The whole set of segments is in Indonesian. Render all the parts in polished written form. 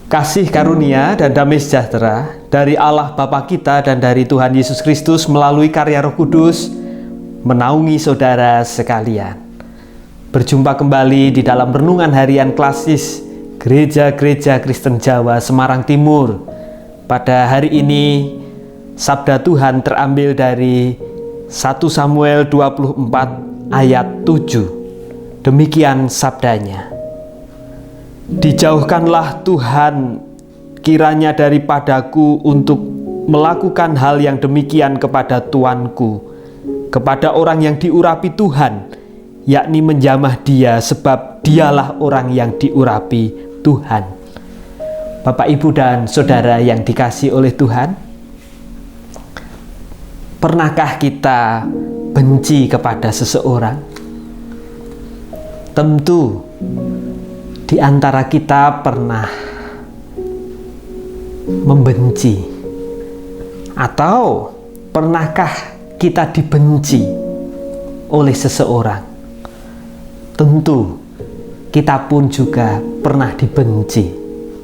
Kasih karunia dan damai sejahtera dari Allah Bapa kita dan dari Tuhan Yesus Kristus melalui karya Roh Kudus menaungi saudara sekalian. Berjumpa kembali di dalam renungan harian klasis Gereja-Gereja Kristen Jawa Semarang Timur. Pada hari ini sabda Tuhan terambil dari 1 Samuel 24 ayat 7. Demikian sabdanya. Dijauhkanlah Tuhan kiranya daripadaku untuk melakukan hal yang demikian kepada tuanku, kepada orang yang diurapi Tuhan, yakni menjamah dia, sebab dialah orang yang diurapi Tuhan. Bapak, Ibu, dan Saudara yang dikasihi oleh Tuhan, pernahkah kita benci kepada seseorang? Tentu di antara kita pernah membenci, atau pernahkah kita dibenci oleh seseorang? Tentu kita pun juga pernah dibenci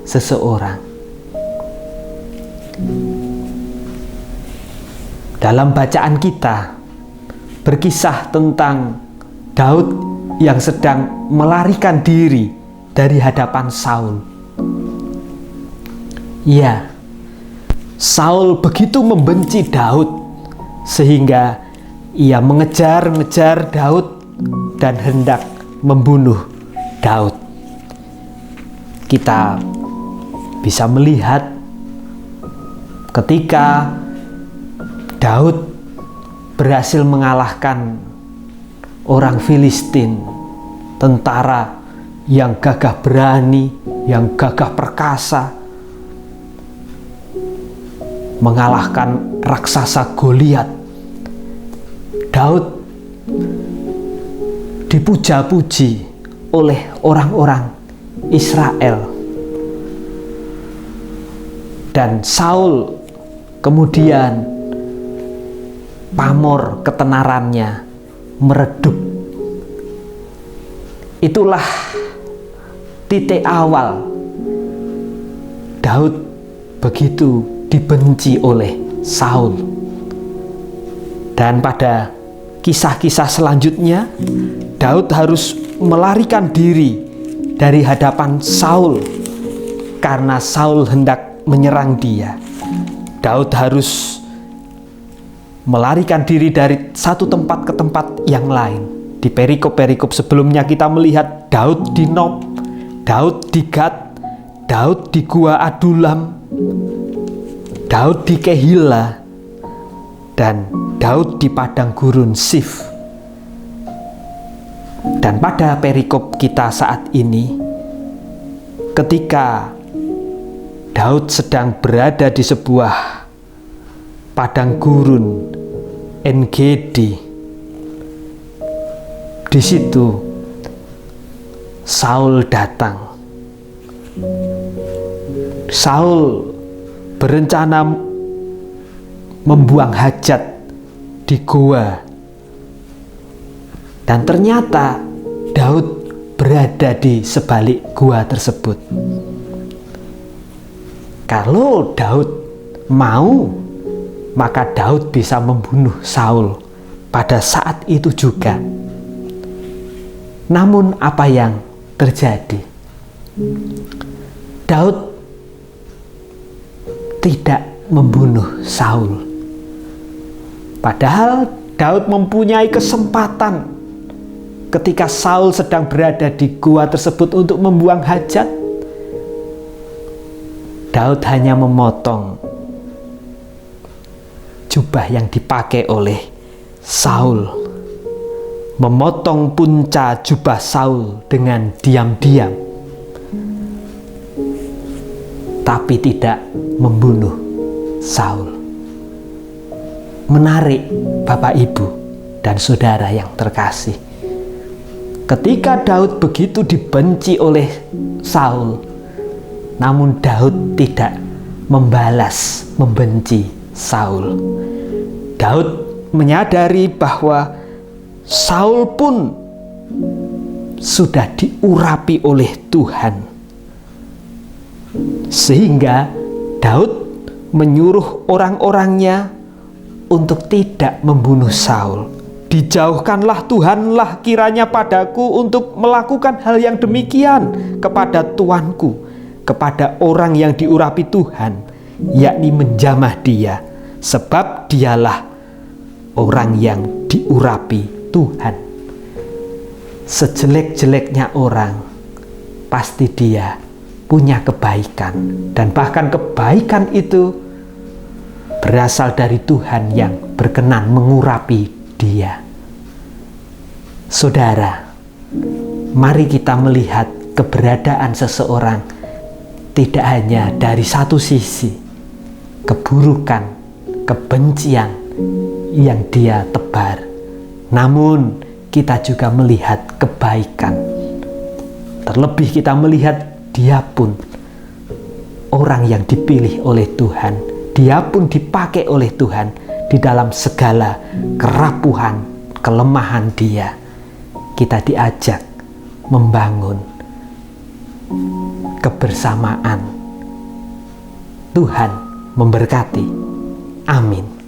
seseorang. Dalam bacaan kita berkisah tentang Daud yang sedang melarikan diri dari hadapan Saul. Ya, Saul begitu membenci Daud sehingga ia mengejar-ngejar Daud dan hendak membunuh Daud. Kita bisa melihat ketika Daud berhasil mengalahkan orang Filistin, tentara yang gagah berani, yang gagah perkasa, mengalahkan raksasa Goliat. Daud dipuja-puji oleh orang-orang Israel, dan Saul kemudian pamor ketenarannya meredup. Itulah titik awal Daud begitu dibenci oleh Saul. Dan pada kisah-kisah selanjutnya, Daud harus melarikan diri dari hadapan Saul karena Saul hendak menyerang dia. Daud harus melarikan diri dari satu tempat ke tempat yang lain. Di perikop-perikop sebelumnya kita melihat Daud di Nob, Daud di Gad, Daud di Gua Adulam, Daud di Kehila, dan Daud di padang gurun Sif. Dan pada perikop kita saat ini, ketika Daud sedang berada di sebuah padang gurun En-Gedi, di situ Saul datang. Saul berencana membuang hajat di goa, dan ternyata Daud berada di sebalik goa tersebut. Kalau Daud mau, maka Daud bisa membunuh Saul pada saat itu juga. Namun apa yang terjadi? Daud tidak membunuh Saul. Padahal Daud mempunyai kesempatan ketika Saul sedang berada di gua tersebut untuk membuang hajat. Daud hanya memotong jubah yang dipakai oleh Saul, memotong punca jubah Saul dengan diam-diam, tapi tidak membunuh Saul. Menarik, Bapak, Ibu, dan Saudara yang terkasih. Ketika Daud begitu dibenci oleh Saul, namun Daud tidak membalas membenci Saul. Daud menyadari bahwa Saul pun sudah diurapi oleh Tuhan. Sehingga Daud menyuruh orang-orangnya untuk tidak membunuh Saul. Dijauhkanlah Tuhanlah kiranya padaku untuk melakukan hal yang demikian kepada tuanku, kepada orang yang diurapi Tuhan, yakni menjamah dia, sebab dialah orang yang diurapi Tuhan. Sejelek-jeleknya orang, pasti dia punya kebaikan, dan bahkan kebaikan itu berasal dari Tuhan yang berkenan mengurapi dia. Saudara, mari kita melihat keberadaan seseorang tidak hanya dari satu sisi, keburukan, kebencian yang dia tebar, namun kita juga melihat kebaikan. Terlebih kita melihat dia pun orang yang dipilih oleh Tuhan, dia pun dipakai oleh Tuhan di dalam segala kerapuhan, kelemahan dia. Kita diajak membangun kebersamaan. Tuhan memberkati. Amin.